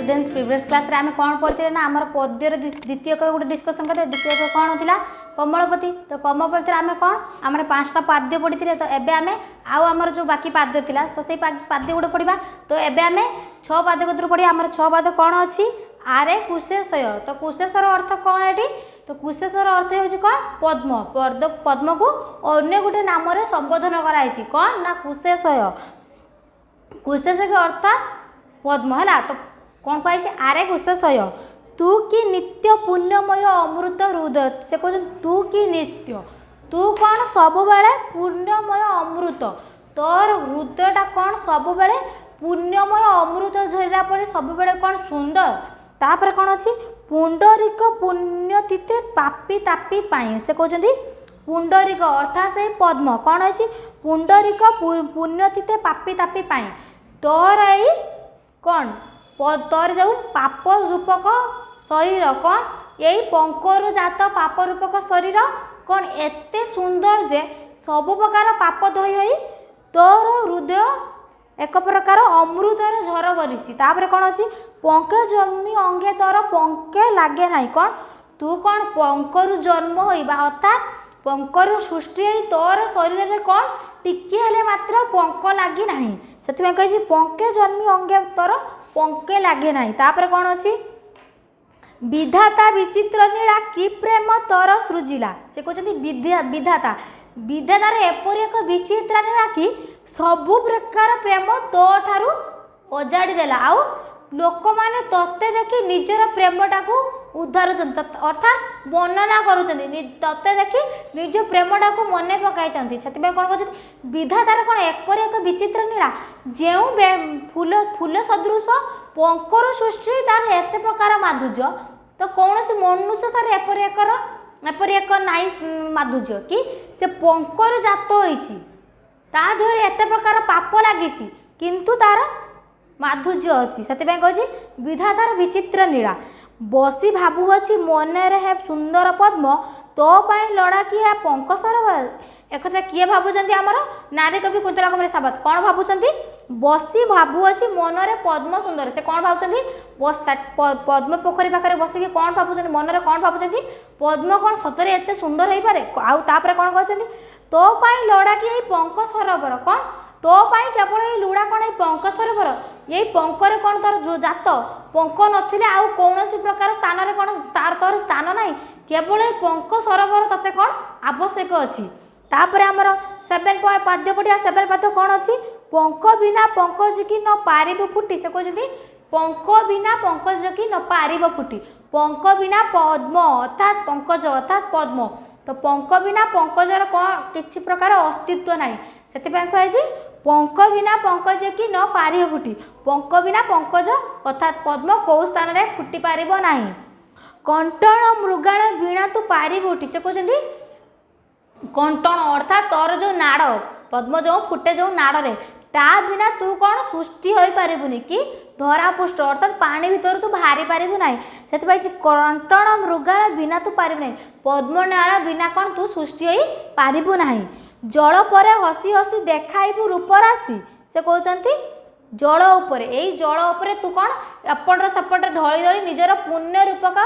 Students previous class रे आमे कोन पढ़ते ना हमर पद्यर द्वितीय गोटे डिस्कशन करते द्वितीय कोन होतिला कमलपति। तो कमलपति आमे कोन हमर पांचटा पाद्य पढ़िथिले। तो एबे आमे आउ हमर जो बाकी पाद्य थिला तो सेई पाद्य गुडे पढ़िबा। तो एबे आमे 6 पाद्य कतर पढ़िया। हमर 6 पाद्य कोन अछि आरे कुशेषय। तो कुशेषर अर्थ कोन एठी तो कुशेषर अर्थ होछि कोन पद्म। पद्म को अन्य गुटे नाम रे संबोधन कराइछि कोन ना कुशेषय। कुशेषय के अर्थ पद्म है। तो कौन कही आरे कुशेषय तू कि नित्य पुण्यमय अमृत हृदय। से कह तू कि नित्य तू कौन सब बेले पुण्यमय अमृत तोर हृदयटा कौन सब बेले पुण्यमय अमृत झरीला पड़े सब बेले कौन सुंदर। तापर कौन अच्छी पुंडरीक पुण्यतीते पापी तापी पाई। से कहते पुंडरीक अर्थात से पद्म कौन है पुंडरीक पुण्यतीते पापी तापी पाई। तोर आई कौन तोर जो पाप रूपक शरीर कौन यही पंकर जात पाप रूपक शरीर कौन एते सुंदर जे सब प्रकार पाप धोई होई तोर हृदय एक प्रकार अमृतर झर बरिसी। तापर कौन अच्छी पंके जन्मी अंगे तोर पंके लगे ना कौन तू कौन पंकर जन्म होइबा अर्थात पंकर सृष्टि होई तोर शरीर में कौन टिके हेले मात्र पंक लगी नाही। से कही पंके जन्मी अंगे तोर पंके लगे नाही। तापर कौन अच्छी विधाता विचित्र नीला कि प्रेम तोर सृजिला। से कहते विधाता विधातार एपरी एक विचित्र नीला कि सबु प्रकार प्रेम तो ठारू ओजाड़ी देला। आउ लोक माने तत्ते देखि निजर प्रेमटा को उद्धार अर्थात वर्णना करुँचे तत्ते देखि निज प्रेमटा को मन पकाई से कौन कहते विधातार कौन एपरी एक विचित्र नीला जो फूल फूल सदृश पंकर सृष्टि तार एत प्रकार माधुर्य। तो कौन से मनुष्य तार एपरी एक नाइस माधुर्य कि से पंकर जात होइछि ता देहरे एत प्रकार पाप लगी किंतु तार माधुर्य अच्छी। से कहे विधातार विचित्र नीला बसी भावुअछि मनरे है सुंदर पद्म तो पाई लड़ा कि है पंक सरोवर। एक किए भावुं आमर नारी कवि कुंतला कुमारी सावत कौन भावुं बसी भावुअछि मनरे पद्म सुंदर। से कौन भावुं पद्म पोखरी पाखे बसिक कौन भावुं मनरे कौन भावुं पद्म कौन सतरे एत सुंदर हो पारे। आउे कौन कहते तो पाई लड़ा कि यही पंक सरोवर कौन तो पाई केवल ये लुड़ा कौन ये पंक सरोवर यही पंकरे कौन तार जो जात पंक नथिले आउ कौन प्रकार स्थान में कौन तार तोर स्थान ना केवल ये पंक सरोवर तते कौन आवश्यक अच्छी। तापर आमर 7 पाद्य पढ़िया 7 पाद्य कौन अच्छी पंक बिना पंकज की न पारिब फुटी। से कहते पंक बिना पंकज की न पारिब फुटी पंक बिना पद्म अर्थात पंकज अर्थात पद्म। तो पंक बिना पंकजर कौन किसी प्रकार अस्तित्व ना से कहे पंक बिना पंकज की न पारि फुटी पंक बिना पंकज अर्थात पद्म कौ स्थान में फुटी पार ना। कंटन मृगाण वीणा तू पारि फुटी। से कहते कंटन अर्थात तोर जो नाड़ पद्म जो फुटे जो नाड़ रे ता बिना तू कौन सृष्टि हो पारिबुनी कि धरापृष्ठ अर्थात पानी भीतर तू बाहरी पारिबु ना। से कंटन मृगाण बिना तू पारिबु ना पद्मनाड़ बिना कौन तू सृष्टि हो पारिबु ना। जल पर हसी हसी देखाइबु रूप राशि। से कहते जल उपरे यही जल उपरे तू कौन एपट सेपट ढली ढली निजर पुण्य रूपक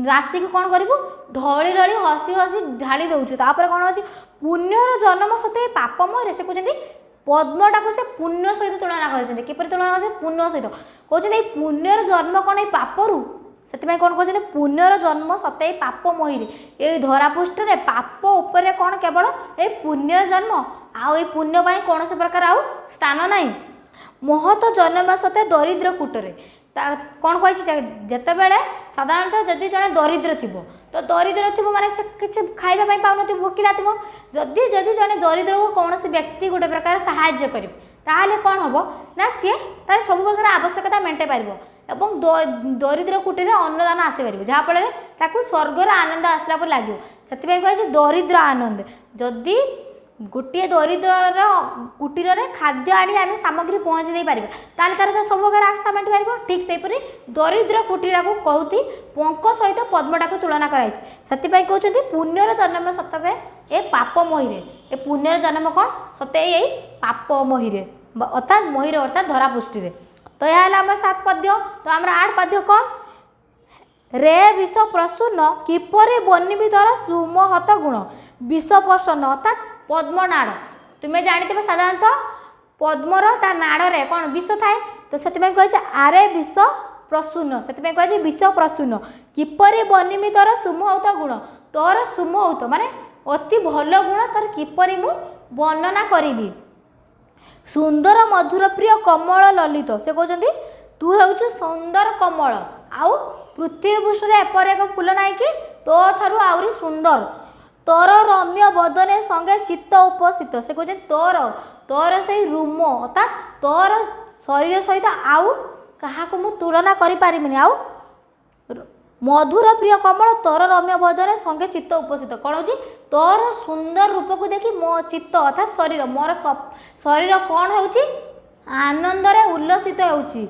राशि को कौन करू ढली ढली हसी हसी ढाली दौचु। तापर कौन अच्छी पुण्यर जन्म सते पापमय। से कहते पद्मटा को से पुण्य सहित तुलना कर किपर तुलना कर पुण्य सहित कहते पुण्यर जन्म कौन ये पापरू। से कौन कहते पुण्यर जन्म सते पापमयी ये धरापृष्ठ में पाप उपरे कौन केवल ये पुण्य जन्म आउ ये पुण्य कौन से प्रकार आउ स्थान ना। महत जन्म सते दरिद्र कूटरे कौन कही जिते बड़े साधारणतः जदि जड़े दरिद्र थी तो दरिद्र थी माने से किसी खाइबा पाऊन भोकिला थी जदि जदि जड़े दरिद्र को कौन से गोटे प्रकार साहाय्य करे ताहले कौन हम ना सी तार सब प्रकार आवश्यकता मेटे पार एवं दरिद्र कुटीर अन्नदान आसीपर जहाँफल स्वर्गर आनंद आसला पर लगे। से कहे दरिद्र आनंद जदि गोटे दरिद्र कुटीर में खाद्य आनी आम सामग्री पहुँची दे पारे तार सब प्रकार आशा मेटी पार। ठीक से दरिद्र कुटीर को कहती पंक सहित पद्मटा को तुलना कराई। से कहते पुण्यर जन्म सतवे ए पाप महीरे ए पुण्यर जन्म कौन सते यही पाप महीरे अर्थात महीरे अर्थात धरापृष्टि। तो यह आम 7 पद्य। तो आम 8 पद्य कौन रे विष प्रसून्न किपरि बनिविधर सुमहत गुण विष प्रसन्न अर्थात पद्मनाड़ तुम्हें जानते साधारणतः पद्मर ता नाड़े कौन विष थाए तो से कही आरे विष प्रसून्न से कही विष प्रसून्न किपरि बनिविधर सुमहत गुण तोर सुमहत माने अति भल गुण तोर किपरि मु वर्णना करी सुंदर मधुर प्रिय कमल ललित से कहते तू हूँ सुंदर कमल आउ पृथ्वी पृष्ठ एपर एक फूल ना कि तो ठारू आहरी सुंदर तोर रम्य बदने संगे चित्त उपस्थित से कहते तोर तोर से रूम अर्थात तोर शरीर सहित आउ क्या मु तुलना करें आउ मधुर प्रिय कमल तोर रम्य बदने संगे चित्त उपस्थित कौन हो तोर सुंदर रूप को देखी मो चित्त अर्थात शरीर मोर शरीर कौन हो आनंद उल्लसित हो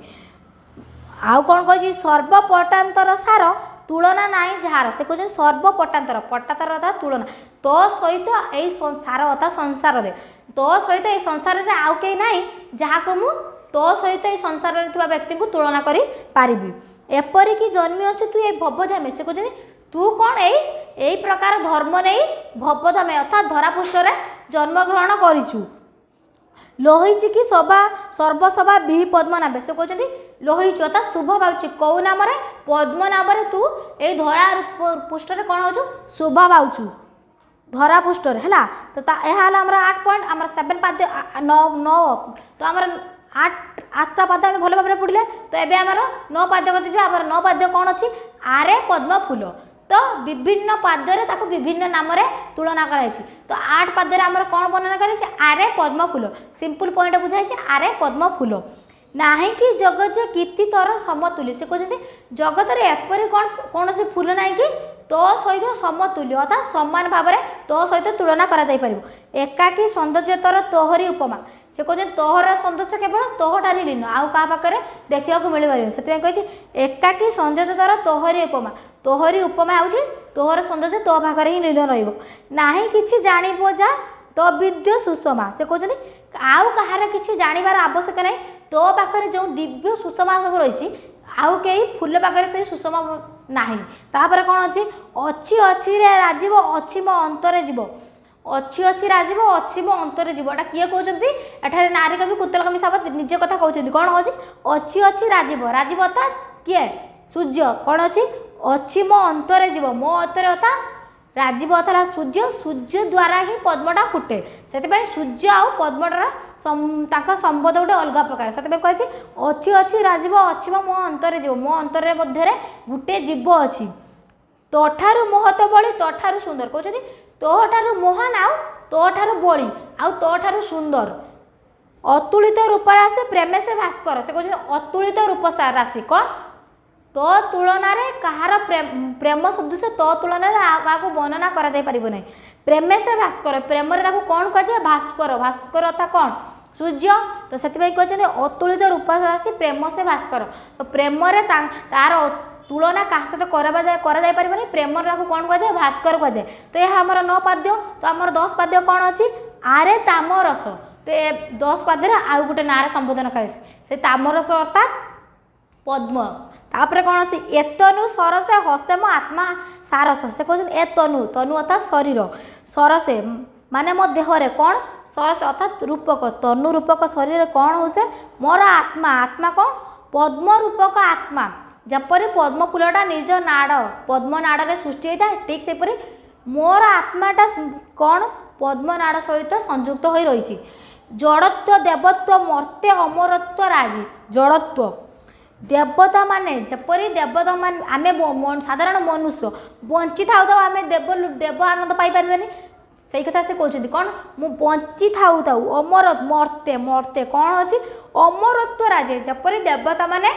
आउ कौन कह सर्वपटांतर सार तुलना नाई जार से कहते सर्वपटांतर पटातर अर्थात तुलना तो सहित यही सार अर्थात संसार में तो सहित ये संसार में आउ कहीं ना जहाँ मु तो सहित ये संसार में व्यक्ति को तुलना करी पारिबी एपरिकी जन्मी अच्छे तू ये भवधामे से कहते तू कौन यही प्रकार धर्म नहीं भवधामे अर्थात धरापृष्ठ जन्म ग्रहण करिछु लोहिची की सभा सर्वसभा विहि पद्म नाम से कहते लोहिचु अर्थात शुभ पाऊँ कौ नाम पद्म नाम तू ये धरा पृष्ठ कौन हो शुभ पाऊँ धरा पृष्ठ है तो यह 8 पॉइंट आम 7 पाद्य 9 तो आम 8टा पाद्य आम भल भाव पढ़ले तो ये आमर 9 पाद्य कति आम 9 पाद्य कौन अच्छी आरे पद्म फूल तो विभिन्न पाद्य विभिन्न नाम तुलना कराई तो 8 पाद्य आमर कौन वर्णना कराई आरे पद्म फूल सिंपल पॉइंट बुझाई आरे पद्म फूल नाही कि जगत जे कीर्ति तोर समतुल्य से कहते जगत में एपरी कौन सी फूल ना कि तो सहित समतुल्य अर्थात सामान भाव में तो सहित तुलना करा जाई परिबो एकाकी सौंदर्य तोर तोहरी उपमा से कहते तोहर सौंदर्य केवल तोहटारी लीन आउ क्या पाखे देखा मिल पार से कही एकाकी सौंदर्य तोर तोहरी उपमा हूँ तोहर सौंदर्य तो पाखे ही लीन रही कि जानिब जा तो विद्य सुषमा से कहते आउ कहार कि जानवर आवश्यक नहीं तो पाखे जो दिव्य सुषमा सब रही आउ कई फूल पाखे से सुषमा नाही तापर कौन अच्छी अच्छी रे राजीव अच्छी मो अंतरे जीव अच्छी अच्छी राजीव अच्छी मो अंतरे जीव एटा किए कहते एठारे नारी कवि कुतल कवि साहब निज कथा कहते कौन हो अच्छी अच्छी राजीव राजीव अर्थात किए सूर्य कौन अच्छी मो अंतरे जीव मो अंतरे अर्थात राजीव अर्थात सूर्य सूर्य द्वारा ही पद्मटा फुटे से सूर्य आउ पद्मटार संबंध गोटे अलग प्रकार से कही अच्छी अच्छी राजीव अच्छी मो अंतरे जीव मो अंतर मध्य गोटे जीव अच्छी तोठारू मोहत बड़ी तोठारू सुंदर कहते तोठारू मोहन आउ तोठारू बड़ी आउ तोठारू सुंदर अतुलित रूप राशि प्रेम से भास्कर से कहते अतुलित रूप राशि कौन तो तुलन कहार प्रेम शब्द से तो तुलन क्या वर्णना करा प्रेम से भास्कर प्रेम कौन कह भास्कर भास्कर अर्थात कौन सूर्य तो से कहते अतुलित रूप राशि प्रेम से भास्कर तो प्रेम तार तुलना क्या सहित कर प्रेम कौन कह भास्कर कहुए तो यह आम 9 पाद्य तो आम 10 पाद्य कौन अच्छी आरे ताम रस तो 10 पाद्य आउ गोटे ना संबोधन करे ताम रस अर्थात पद्म तापर कौन अच्छी एतनु सरसे हसे मो आत्मा सारस से कहते ए तनु तनु अर्थात शरीर सरसे माने मो देहरे कौन सरस अर्थात रूपक तनु रूपक शरीर कौन हो से मोर आत्मा आत्मा कौन पद्म रूपक आत्मा जपरी पद्म फूलटा निज नाड़ पद्म नाड़े सृष्टि होता है ठीक सेपरी मोर आत्माटा कौन पद्म नाड़ सहित संयुक्त हो रही जड़त्व देवत्व मर्त्य अमरत्व राजी जड़त्व देवता माने जपरी देवता मान आम साधारण मनुष्य बंची था आम देव देव आनंद पाई से कथा से कहते कौन मु बंची थाऊ थाऊ अमर मर्त्य मर्त्य कौन अच्छी अमरत्व राजे जपरी देवता माने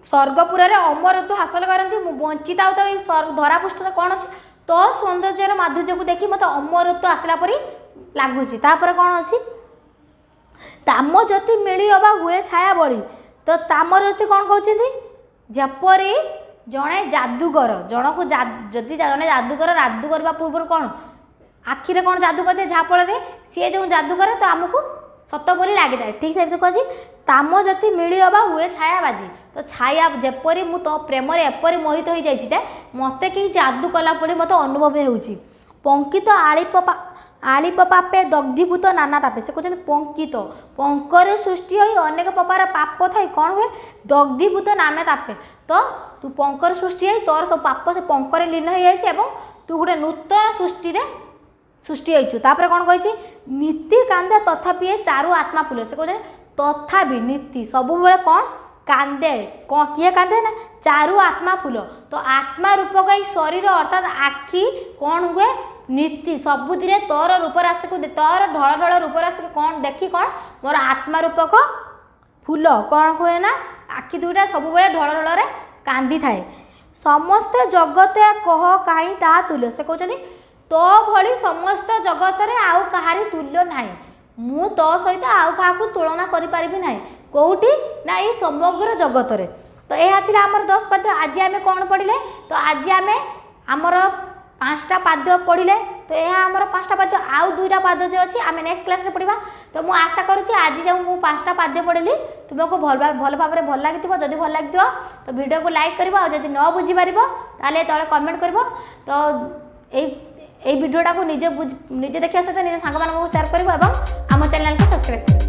स्वर्गपुर अमरत्व हासिल करती मु बंची थाऊ थाऊ धरापृष्ठ कौन अच्छी तो सौंदर्य माधुर्य को देखी मत अमरत्व आसला परी लगुच कौन अच्छी ताम जति मिली अबा हुए छाया बड़ी तो तामर जति कौन कहते जपरी जड़े जादूगर जन को जदि जड़े जादूगर जादू करने पूर्व कौन आखिरे कौन जादू करते जहाँफल सी जो जादू करे तो आमको सत बोली लगी ठीक से कही ताम जति मिली अबा हुए छाया बाजी तो छाया जेपरी मु तो प्रेम एपरी मोहित हो जाए मत कहीं जादू कला पड़ी मत अनुभव होउची पंकित आलिप पापे दग्धीभूत नाना तापे से कहते पंकित पंकर सृष्टि हो अनेक प्रकार पाप थाई कौन हुए दग्धीभूत नामे तापे तो तू पंकर सृष्टि हो तोर सब पाप से पंकर लीन हो जाए तू गोटे नूतन सृष्टि होतापर कौन कही नीति कांदे तथापि चारु आत्मा फूल से कहते तथापि नीति सब बेले कौन कांदे कौन किए कांदे ना चारु आत्मा फूल तो आत्मा रूपक शरीर अर्थात आखि कौन हुए नीति सबुदिने तोर रूपराशि को तोर ढल ढल रूपराशि को कौन देखी कौन मोर आत्मा रूपक फूल कौन हुए ना आखि दुईटा सब बेले ढल ढल कांदी थाए समस्त जगते कह कहीं ता तुल्य से कहते तो भली समस्त जगत रे आउ कहारी तुल्य नाही मु तो सहित आउ काहाकू तुलना करि परिबि नाही कोउठी ना ये समग्र जगत रे तो यह थिला हमर 10 पाद्य आज आमे कोन पढिले तो आज आमे हमर 5टा पाद्य पढिले तो यह हमर 5टा पाद्य आउ 2टा पाद्य जे अछि आमे नेक्स्ट क्लास रे पढिबा तो मु आशा करूची आज जे मु 5टा पाद्य पढिली तुमको भल भाबरे भल लागिथिबो जदी भल लागिथिबो तो वीडियो को लाइक करबो और जदी न बुझी पारिबो ताले तळे कमेंट करबो तो ए वीडियोटा को निजे देखिया सहित निजे सांग मानक शेयर करबो एवं आम चैनल को सब्सक्राइब करबो।